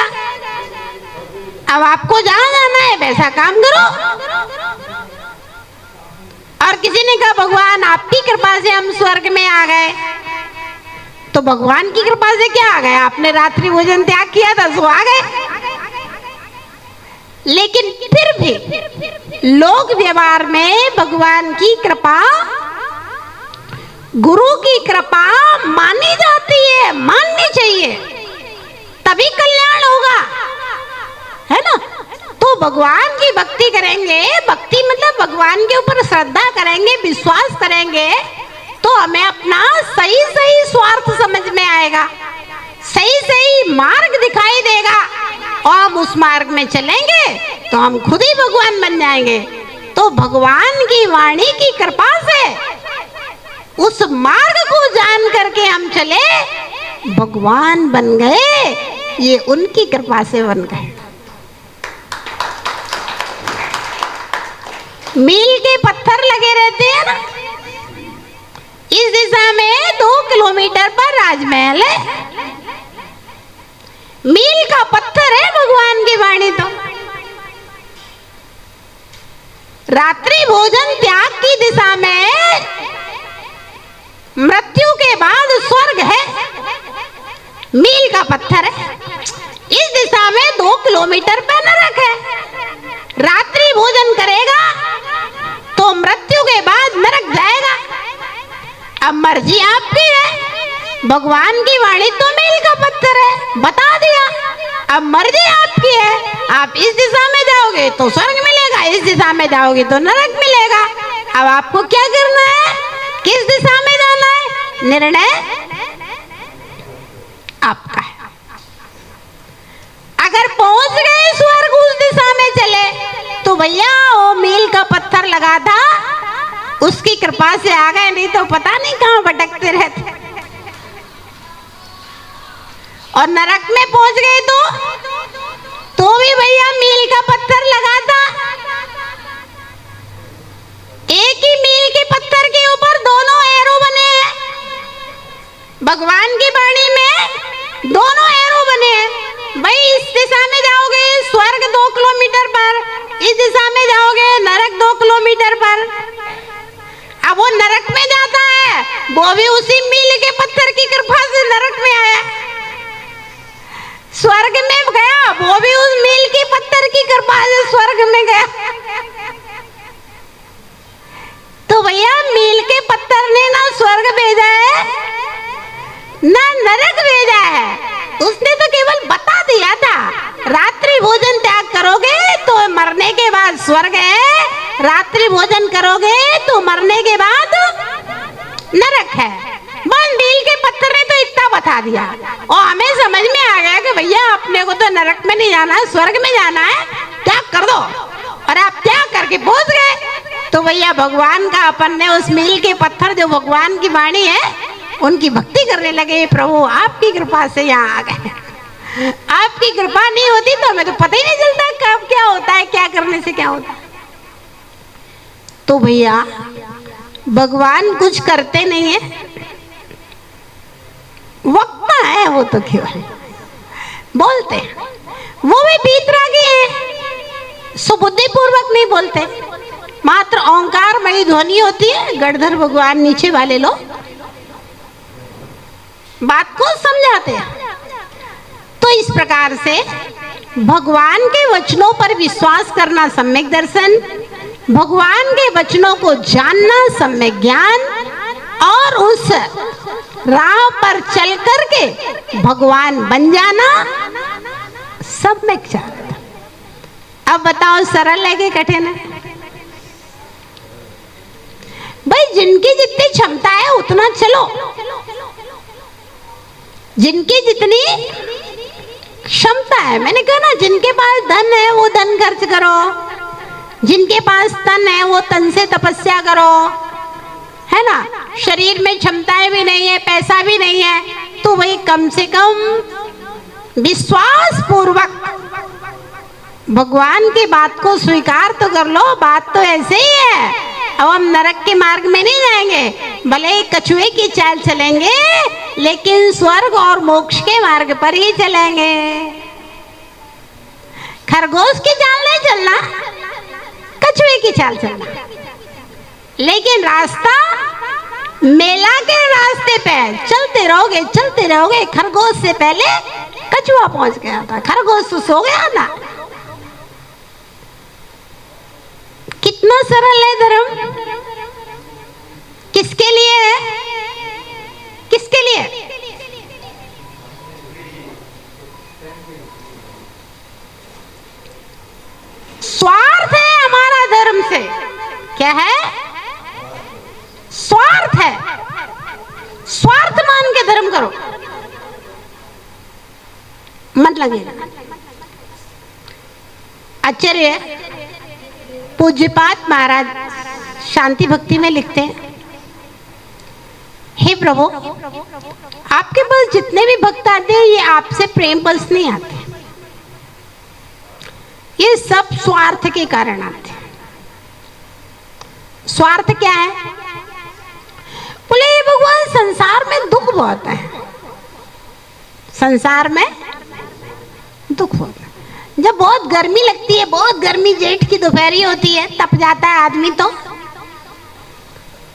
A: अब आपको जहां जाना है वैसा काम करो। और किसी ने कहा भगवान आपकी कृपा से हम स्वर्ग में आ गए, तो भगवान की कृपा से क्या आ गए, आपने रात्रि भोजन त्याग किया था सो आ गए। लेकिन फिर भी लोक व्यवहार में भगवान की कृपा, गुरु की कृपा मानी जाती है, माननी चाहिए, तभी कल्याण होगा, है ना। तो भगवान की भक्ति करेंगे, भक्ति मतलब भगवान के ऊपर श्रद्धा करेंगे, विश्वास करेंगे, तो हमें अपना सही सही स्वार्थ समझ में आएगा, सही सही मार्ग दिखाई देगा, और हम उस मार्ग में चलेंगे तो हम खुद ही भगवान बन जाएंगे। तो भगवान की वाणी की कृपा से उस मार्ग को जान करके हम चले, भगवान बन गए, ये उनकी कृपा से बन गए। मील के पत्थर लगे रहते हैं ना, इस दिशा में 2 किलोमीटर पर राजमहल है, मील का पत्थर है भगवान की वाणी। तो रात्रि भोजन त्याग की दिशा में मृत्यु के बाद स्वर्ग है, मील का पत्थर है, इस दिशा में 2 किलोमीटर पर नरक है। रात्रि भोजन करेगा तो मृत्यु के बाद नरक जाएगा। अब मर्जी आपकी है, भगवान की वाणी तो मील का पत्थर है, बता दिया, अब मर्जी आपकी है, आप इस दिशा में जाओगे तो स्वर्ग मिलेगा, इस दिशा में जाओगे तो नरक मिलेगा। अब आपको क्या करना है, किस दिशा में जाना है, निर्णय आपका है। अगर पहुंच गए स्वर्ग, उस दिशा में चले, तो भैया वो मील का पत्थर लगा था, उसकी कृपा से आ गए, नहीं तो पता नहीं कहां भटकते रहते। और नरक में पहुंच गए तो भी भैया मील का पत्थर लगा था, एक ही मील के पत्थर के ऊपर दोनों एरो बने हैं। भगवान की वाणी में दोनों एरो बने हैं, भाई इस दिशा में जाओगे स्वर्ग 2 किलोमीटर पर, इस दिशा में जाओगे नरक 2 किलोमीटर पर। अब वो नरक में जाता है, वो भी उसी मील के पत्थर की कृपा से नरक में आया, स्वर्ग में गया, वो भी उस मील के पत्थर की कृपा से स्वर्ग में गया। तो भैया मील के पत्थर ने ना स्वर्ग भेजा है ना नरक भेजा है, उसने तो केवल बता दिया था रात्रि भोजन त्याग करोगे तो मरने के बाद स्वर्ग है, रात्रि भोजन करोगे तो मरने के बाद नरक है। बस मील के पत्थर ने तो इतना बता दिया, और हमें समझ में आ गया कि भैया अपने को तो नरक में नहीं जाना है, स्वर्ग में जाना है, त्याग कर दो। और आप क्या करके पहुंच गए? तो भैया भगवान का अपन ने उस मील के पत्थर जो भगवान की वाणी है उनकी भक्ति करने लगे। प्रभु आपकी कृपा से यहाँ आ गए। आपकी कृपा नहीं होती तो हमें तो पता ही नहीं चलता कब क्या होता है, क्या करने से क्या होता है। तो भैया भगवान कुछ करते नहीं है, वक्ता है वो, तो केवल बोलते हैं। वो भी बीतरागी है, सुबुद्धि पूर्वक नहीं बोलते, मात्र ओंकार मई ध्वनि होती है। गणधर भगवान नीचे वाले लोग बात को समझाते हैं। तो इस प्रकार से भगवान के वचनों पर विश्वास करना सम्यक दर्शन, भगवान के वचनों को जानना सम्यक ज्ञान, और उस राह पर चल करके भगवान बन जाना सम्यक ज्ञान। अब बताओ सरल है कि कठिन है? भाई जिनकी जितनी क्षमता है उतना चलो, जिनकी जितनी क्षमता है, मैंने कहा ना, जिनके पास धन है वो धन खर्च करो, जिनके पास तन है वो तन से तपस्या करो, है ना। शरीर में क्षमताएं भी नहीं है, पैसा भी नहीं है, तो वही कम से कम विश्वास पूर्वक भगवान की बात को स्वीकार तो कर लो। बात तो ऐसे ही है। अब हम नरक के मार्ग में नहीं जाएंगे, भले ही कछुए की चाल चलेंगे, लेकिन स्वर्ग और मोक्ष के मार्ग पर ही चलेंगे। खरगोश की चाल नहीं चलना, कछुए की चाल चलना। लेकिन रास्ता मेला के रास्ते पे चलते रहोगे। खरगोश से पहले कछुआ पहुंच गया था, खरगोश तो सो गया ना। कितना सरल है धर्म। किसके लिए है? किसके लिए? स्वार्थ है हमारा धर्म से। क्या है? स्वार्थ है। स्वार्थ मान के धर्म करो, मत लगेगा। आचार्य पूज्यपाद महाराज शांति भक्ति में लिखते हैं, हे प्रभु, आपके पास जितने भी भक्त आते हैं ये आपसे प्रेम बस नहीं आते, ये सब स्वार्थ के कारण आते हैं। स्वार्थ क्या है? बोले भगवान संसार में दुख बहुत है, संसार में दुख बहुत है। जब बहुत गर्मी लगती है, बहुत गर्मी, जेठ की दोपहरी होती है, तप जाता है आदमी, तो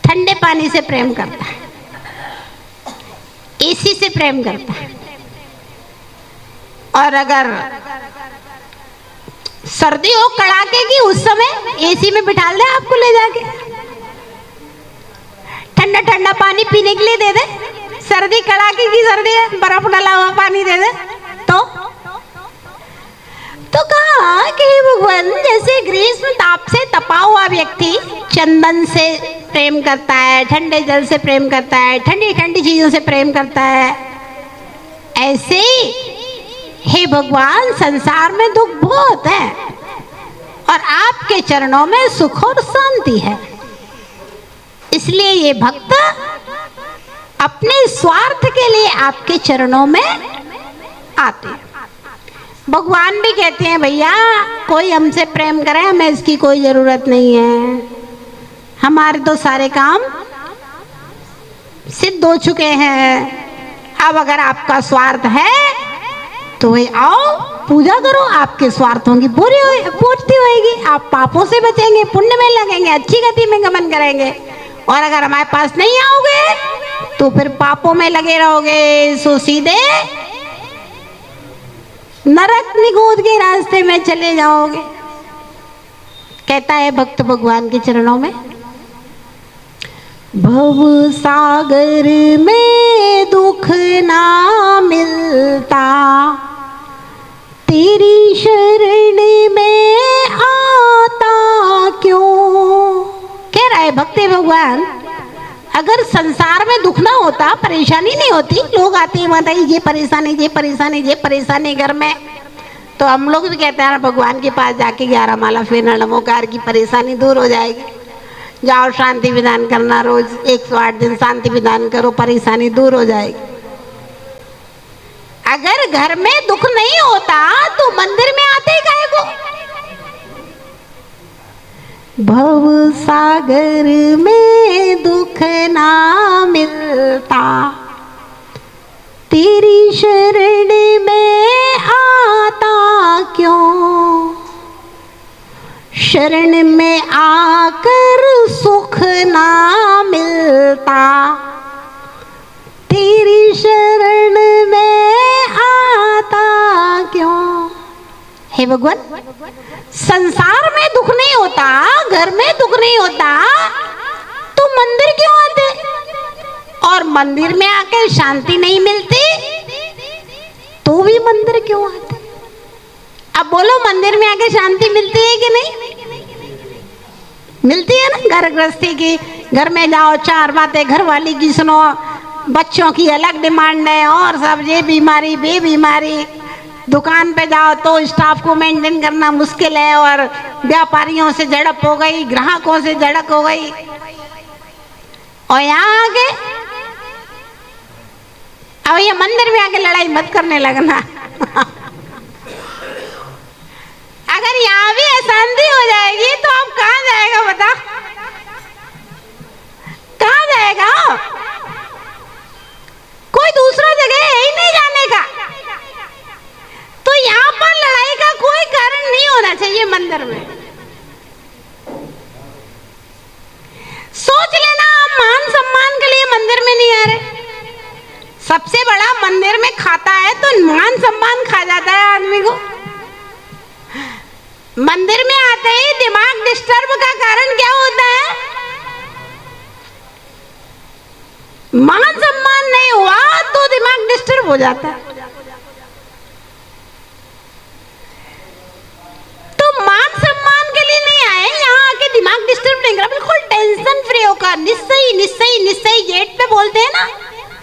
A: ठंडे पानी से प्रेम करता है, एसी से प्रेम करता है। और अगर सर्दी हो कड़ाके की, उस समय एसी में बिठा दे आपको ले जाके, ठंडा ठंडा पानी पीने के लिए दे दे। सर्दी कड़ाके की सर्दी है, बर्फ डाला हुआ पानी दे दे, तो कहा कि भगवान जैसे ग्रीष्म ताप से तपा हुआ व्यक्ति चंदन से प्रेम करता है, ठंडे जल से प्रेम करता है, ठंडी ठंडी चीजों से प्रेम करता है, ऐसे ही हे भगवान संसार में दुख बहुत है और आपके चरणों में सुख और शांति है। इसलिए ये भक्त अपने स्वार्थ के लिए आपके चरणों में आते हैं। भगवान भी कहते हैं भैया कोई हमसे प्रेम करे, हमें इसकी कोई जरूरत नहीं है, हमारे तो सारे काम सिद्ध हो चुके हैं। अब अगर आपका स्वार्थ है तो वही आओ पूजा करो, आपके स्वार्थों की पूर्ति होगी, आप पापों से बचेंगे, पुण्य में लगेंगे, अच्छी गति में गमन करेंगे। और अगर हमारे पास नहीं आओगे तो फिर पापों में लगे रहोगे, सो सीधे नरक निगोद के रास्ते में चले जाओगे। कहता है भक्त भगवान के चरणों में, भव सागर में दुख ना मिलता, तेरी शरण में आता क्यों। कह रहा है भक्त भगवान, अगर संसार में दुख ना होता, परेशानी नहीं होती, लोग आते हैं माता ये परेशानी, ये परेशानी, ये परेशानी घर में, तो हम लोग भी कहते हैं ना, भगवान के पास जाके 11 माला फेरना, नमोकार की परेशानी दूर हो जाएगी। जाओ शांति विधान करना, रोज 108 दिन शांति विधान करो, परेशानी दूर हो जाएगी। अगर घर में दुख नहीं होता तो मंदिर में आते ही काहे को? भव सागर में दुख ना मिलता, तेरी शरण में आता क्यों? शरण में आकर सुख ना मिलता, तेरी शरण में आता क्यों? हे भगवान, संसार में दुख नहीं होता, घर में दुख नहीं होता, तो मंदिर क्यों आते? और मंदिर में आके शांति नहीं मिलती तो भी मंदिर क्यों आते? अब बोलो, मंदिर में आके शांति मिलती है कि नहीं? मिलती है ना। घर गृहस्थी की, घर में जाओ, 4 बातें घर वाली की सुनो, बच्चों की अलग डिमांड है, और सब ये बीमारी बे बीमारी। दुकान पे जाओ तो स्टाफ को मेंटेन करना मुश्किल है, और व्यापारियों से झड़प हो गई, ग्राहकों से झड़प हो गई। और यहाँ आके अब ये मंदिर में आके लड़ाई मत करने लगना। अगर यहाँ भी अशांति हो जाएगी तो अब कहाँ जाएगा बता? कहाँ जाएगा? कोई दूसरा जगह है ही नहीं जाने का। तो यहाँ पर लड़ाई का कोई कारण नहीं होना चाहिए मंदिर में। सोच लेना, हम मान सम्मान के लिए मंदिर में नहीं आ रहे। सबसे बड़ा मंदिर में खाता है तो मान सम्मान खा जाता है आदमी को। मंदिर में आते ही दिमाग डिस्टर्ब का कारण क्या होता है? मान सम्मान नहीं हुआ तो दिमाग डिस्टर्ब हो जाता है। तो मान सम्मान के लिए नहीं आए, यहाँ आके दिमाग डिस्टर्ब नहीं करा, बिल्कुल टेंशन फ्री होकर निश्चय निश्चय निश्चय गेट पे बोलते हैं ना,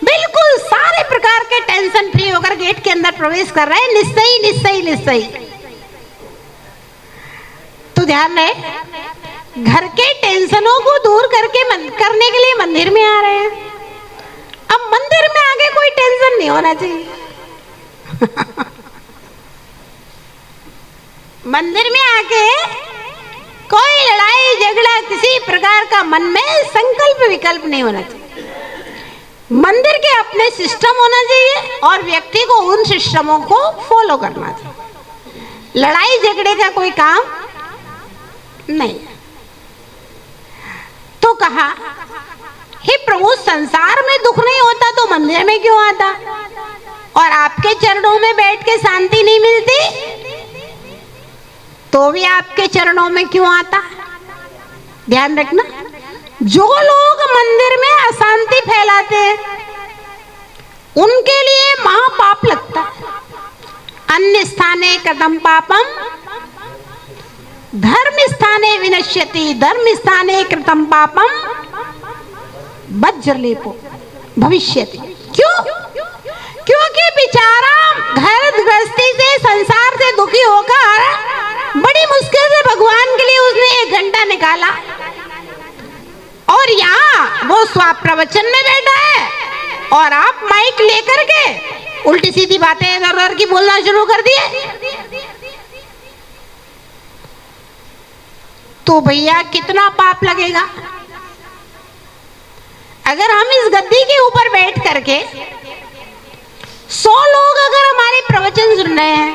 A: बिल्कुल सारे प्रकार के टेंशन फ्री होकर गेट के अंदर प्रवेश कर रहे हैं। निश्चय निश्चय निश्चय। तो ध्यान रहे, घर के टेंशनों को दूर करने के लिए मंदिर में आ रहे हैं। अब मंदिर में आगे कोई टेंशन नहीं होना चाहिए। मंदिर में आके कोई लड़ाई झगड़ा किसी प्रकार का मन में संकल्प विकल्प नहीं होना चाहिए। मंदिर के अपने सिस्टम होना चाहिए और व्यक्ति को उन सिस्टमों को फॉलो करना चाहिए। लड़ाई झगड़े का कोई काम नहीं। तो कहा, हे प्रभु, संसार में दुख नहीं होता तो मंदिर में क्यों आता? और आपके चरणों में बैठ के शांति नहीं मिलती तो भी आपके चरणों में क्यों आता? ध्यान रखना, जो लोग मंदिर में अशांति फैलाते हैं उनके लिए महापाप लगता है। अन्य स्थाने कथम पापम धर्म स्थाने विनश्यति, धर्म स्थाने कृतम पापम वज्रलेपो भविष्यति। क्यों? क्योंकि बेचारा घर गृहस्थी से, संसार से दुखी होकर बड़ी मुश्किल से भगवान के लिए उसने 1 घंटा निकाला, और यहाँ वो स्वाप प्रवचन में बैठा है और आप माइक लेकर के उल्टी सीधी बातें इधर उधर की बोलना शुरू कर दिए। तो भैया कितना पाप लगेगा? अगर हम इस गद्दी के ऊपर बैठ करके 100 लोग अगर हमारे प्रवचन सुन रहे हैं,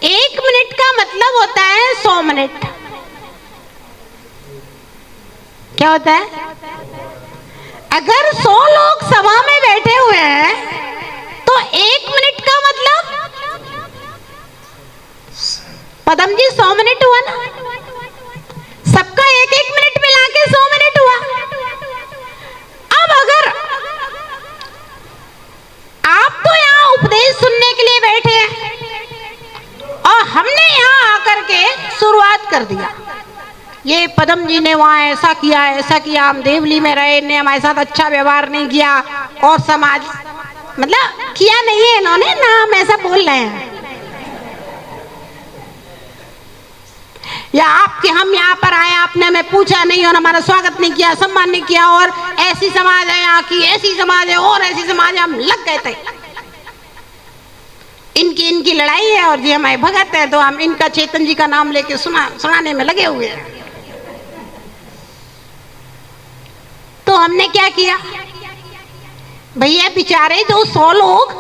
A: 1 मिनट का मतलब होता है 100 मिनट। क्या होता है? अगर 100 लोग सभा में बैठे हुए हैं तो 1 मिनट का मतलब पदम जी 100 मिनट हुआ ना। सबका 1-1 मिनट मिला के 100 मिनट हुआ। अब अगर आप तो यहाँ उपदेश सुनने के लिए बैठे हैं और हमने यहाँ आकर के शुरुआत कर दिया, ये पदम जी ने वहाँ ऐसा किया, हम देवली में रहे, इन्हें हमारे साथ अच्छा व्यवहार नहीं किया, और समाज मतलब किया नहीं है इन्होंने ना, हम ऐसा बोल रहे हैं। या आपके हम यहाँ पर आए, आपने हमें पूछा नहीं और हमारा स्वागत नहीं किया, सम्मान नहीं किया, और ऐसी समाज है यहाँ की, ऐसी समाज है और ऐसी समाज है, हम लग गए थे। इनकी लड़ाई है और जी हमारे भगत है, तो हम इनका चेतन जी का नाम लेके सुनाने में लगे हुए हैं। तो हमने क्या किया भैया, बेचारे जो 100 लोग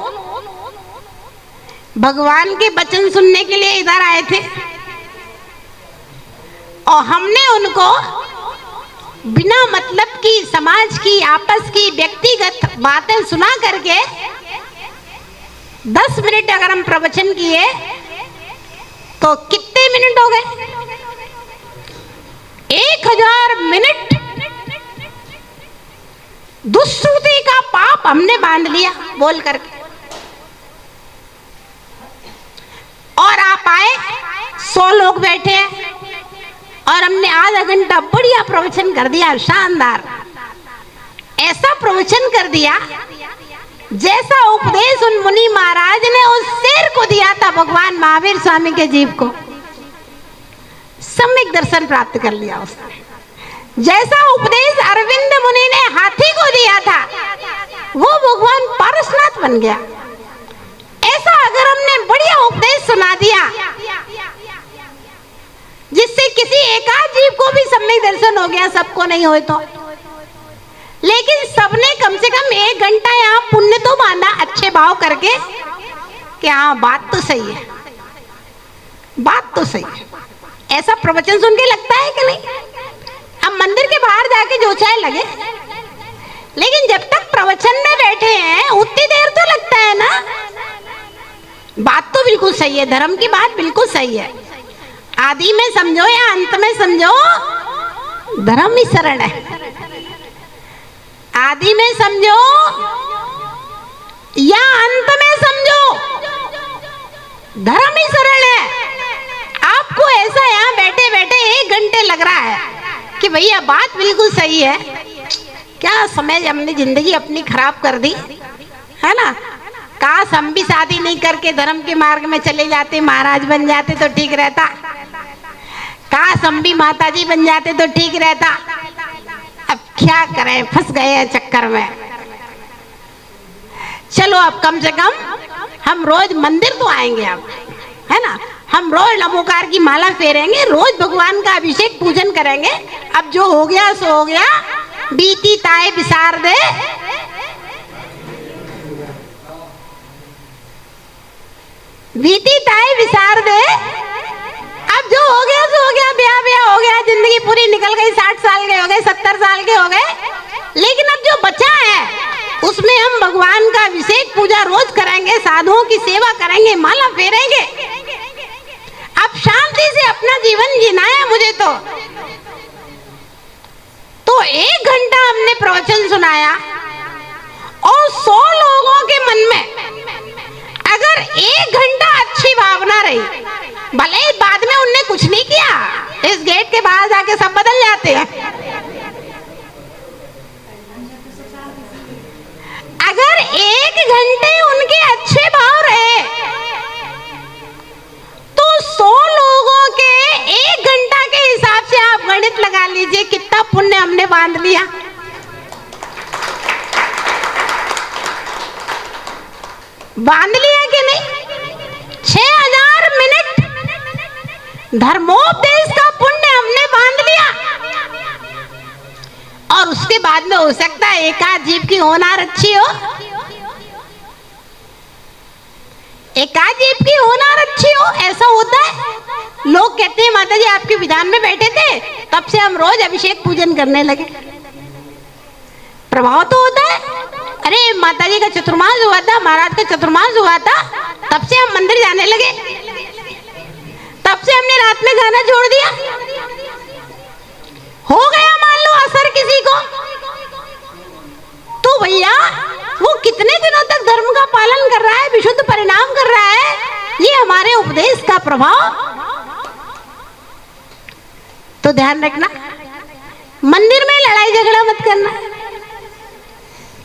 A: भगवान के वचन सुनने के लिए इधर आए थे, और हमने उनको बिना मतलब की, समाज की, आपस की व्यक्तिगत बातें सुना करके 10 मिनट अगर हम प्रवचन किए तो कितने मिनट हो गए? 1000 मिनट दुष्श्रुति का पाप हमने बांध लिया बोल करके। और आप आए, 100 लोग बैठे हैं और हमने आधा घंटा बढ़िया प्रवचन कर दिया, शानदार। ऐसा प्रवचन कर दिया जैसा उपदेश उन मुनि महाराज ने उस शेर को दिया था, भगवान महावीर स्वामी के जीव को। सम्यक दर्शन प्राप्त कर लिया उसने। जैसा उपदेश अरविंद मुनि ने हाथी को दिया था, वो भगवान पारसनाथ बन गया। ऐसा अगर हमने बढ़िया उपदेश सुना दिया जिससे किसी एकाध जीव को भी सम्यक दर्शन हो गया, सबको नहीं हो तो, लेकिन सबने कम से कम 1 घंटा यहाँ पुण्य तो बांधा अच्छे भाव करके कि हाँ बात तो सही है, बात तो सही है। ऐसा प्रवचन सुन के लगता है कि नहीं? अब मंदिर के बाहर जाके जो चाहे लगे, लेकिन जब तक प्रवचन में बैठे हैं उतनी देर तो लगता है ना। बात तो बिल्कुल सही है, धर्म की बात बिल्कुल सही है। आदि में समझो या अंत में समझो, धर्म ही शरण है। आदि में समझो या अंत में समझो, धर्म ही सरल है। आपको ऐसा यहाँ बैठे बैठे 1 घंटे लग रहा है कि भैया बात बिल्कुल सही है, क्या समय हमने जिंदगी अपनी खराब कर दी है ना। काश हम भी शादी नहीं करके धर्म के मार्ग में चले जाते, महाराज बन जाते तो ठीक रहता। काश हम भी माताजी बन जाते तो ठीक रहता। अब क्या करें, फंस गए हैं चक्कर में। चलो अब कम से कम हम रोज मंदिर तो आएंगे अब, है ना। हम रोज नमोकार की माला फेरेंगे, रोज भगवान का अभिषेक पूजन करेंगे। अब जो हो गया सो हो गया, बीती ताए बिसार दे, बीती ताए बिसार दे। अब जो हो गया सो हो गया, ब्याह हो गया, जिंदगी पूरी निकल गई, 60 साल के हो गए, 70 साल के हो गए, लेकिन अब जो बचा है उसमें हम भगवान का अभिषेक पूजा रोज करेंगे, साधुओं की सेवा करेंगे, माला फेरेंगे। अब शांति से अपना जीवन जीना है मुझे तो 1 घंटा हमने प्रवचन सुनाया और 100 लोगों के मन में अगर 1 घंटा अच्छी भावना रही, भले ही बाद में उनने कुछ नहीं किया, इस गेट के बाहर जाके सब बदल जाते हैं। अगर 1 घंटे उनके अच्छे भाव रहे तो 100 लोगों के 1 घंटा के हिसाब से आप गणित लगा लीजिए कितना पुण्य हमने बांध लिया। बांध लिया कि नहीं? 6000 मिनट धर्मोपदेश का पुण्य हमने बांध लिया। और उसके बाद में हो सकता है एकाध जीव की होनार अच्छी हो, एकाध जीव की होनार अच्छी हो, ऐसा होता है। लोग कहते हैं माता जी आपके विधान में बैठे थे तब से हम रोज अभिषेक पूजन करने लगे। प्रभाव तो होता है। अरे माता जी का चतुर्मास हुआ था, महाराज का चतुर्मास हुआ था, तब से हम मंदिर जाने लगे, तब से हमने रात में गाना छोड़ दिया। हो गया मान लो असर किसी को, तो भैया वो कितने दिनों तक धर्म का पालन कर रहा है, विशुद्ध परिणाम कर रहा है, ये हमारे उपदेश का प्रभाव। तो ध्यान रखना, मंदिर में लड़ाई झगड़ा मत करना।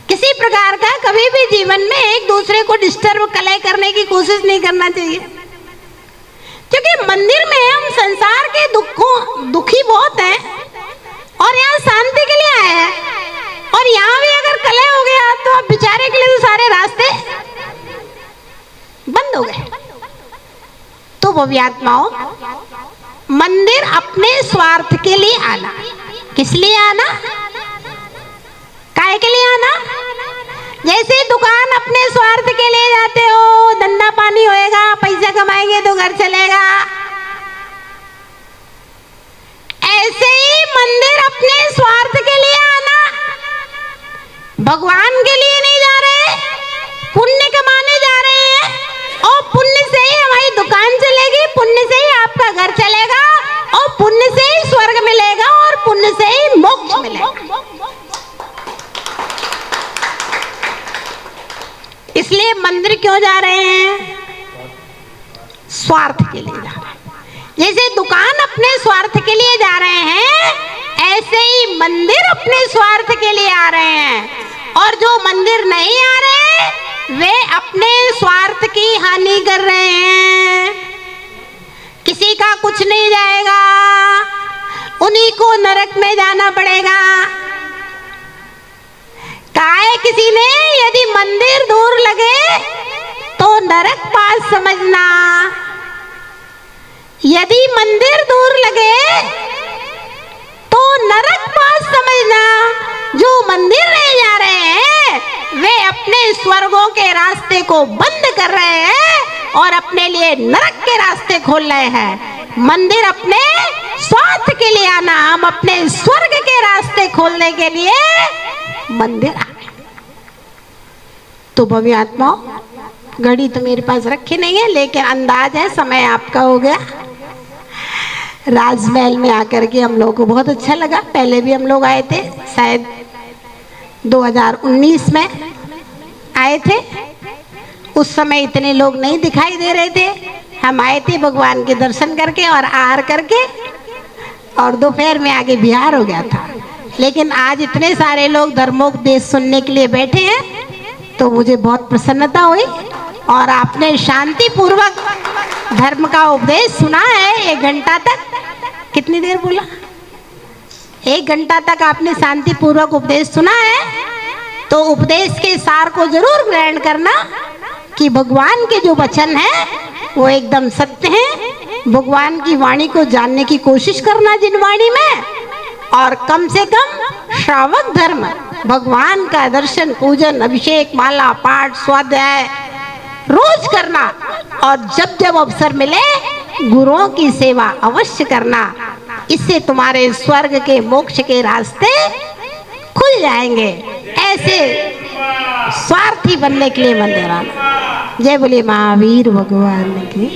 A: किसी प्रकार का कभी भी जीवन में एक दूसरे को डिस्टर्ब कलह करने की कोशिश नहीं करना चाहिए। क्योंकि मंदिर में हम संसार के दुखी बहुत हैं और यहाँ शांति के लिए आए हैं। और यहाँ भी अगर कलह हो गया तो अब बेचारे के लिए तो सारे रास्ते बंद हो गए। तो वो भी आत्माओं, मंदिर अपने स्वार्थ के लिए आना, किस लिए आना, काहे के लिए आना? जैसे दुकान अपने स्वार्थ के लिए जाते हो, धंधा पानी होएगा, पैसा कमाएंगे तो घर चलेगा, ऐसे ही मंदिर अपने स्वार्थ के लिए आना, भगवान के लिए नहीं जा रहे, पुण्य कमाने जा रहे हैं। और पुण्य से ही हमारी दुकान चलेगी, पुण्य से ही आपका घर चलेगा, और पुण्य से ही स्वर्ग मिलेगा, और पुण्य से ही मोक्ष मिलेगा। इसलिए मंदिर क्यों जा रहे हैं? स्वार्थ के लिए जा रहे हैं। जैसे दुकान अपने स्वार्थ के लिए जा रहे हैं, ऐसे ही मंदिर अपने स्वार्थ के लिए आ रहे हैं। और जो मंदिर नहीं आ रहे, वे अपने स्वार्थ की हानि कर रहे हैं। किसी का कुछ नहीं जाएगा, उन्हीं को नरक में जाना पड़ेगा। काहे किसी ने यदि मंदिर दूर लगे तो नरक पास समझना, यदि मंदिर दूर लगे तो नरक पास समझना। जो मंदिर नहीं जा रहे हैं, वे अपने स्वर्गों के रास्ते को बंद कर रहे हैं और अपने लिए नरक के रास्ते खोल रहे हैं। मंदिर अपने स्वार्थ के लिए आना, हम अपने स्वर्ग के रास्ते खोलने के लिए मंदिर आ गए। तो भव्य आत्माओं, घड़ी तो मेरे पास रखी नहीं है, लेकिन अंदाज है समय आपका हो गया। राजमहल में आकर के हम लोगों को बहुत अच्छा लगा। पहले भी हम लोग आए थे, शायद 2019 में आए थे। उस समय इतने लोग नहीं दिखाई दे रहे थे। हम आए थे भगवान के दर्शन करके और आहार करके, और दोपहर में आगे बिहार हो गया था। लेकिन आज इतने सारे लोग धर्मोपदेश सुनने के लिए बैठे हैं, तो मुझे बहुत प्रसन्नता हुई। और आपने शांति पूर्वक धर्म का उपदेश सुना है 1 घंटा तक। कितनी देर बोला? 1 घंटा तक आपने शांति पूर्वक उपदेश सुना है। तो उपदेश के सार को जरूर ग्रहण करना कि भगवान के जो वचन है वो एकदम सत्य हैं। भगवान की वाणी को जानने की कोशिश करना जिन वाणी में, और कम से कम श्रावक धर्म, भगवान का दर्शन, पूजन, अभिषेक, माला, पाठ, स्वाध्याय रोज करना। और जब जब अवसर मिले गुरुओं की सेवा अवश्य करना। इससे तुम्हारे स्वर्ग के मोक्ष के रास्ते खुल जाएंगे। ऐसे स्वार्थी बनने के लिए मंदिर आना। जय बोले महावीर भगवान की।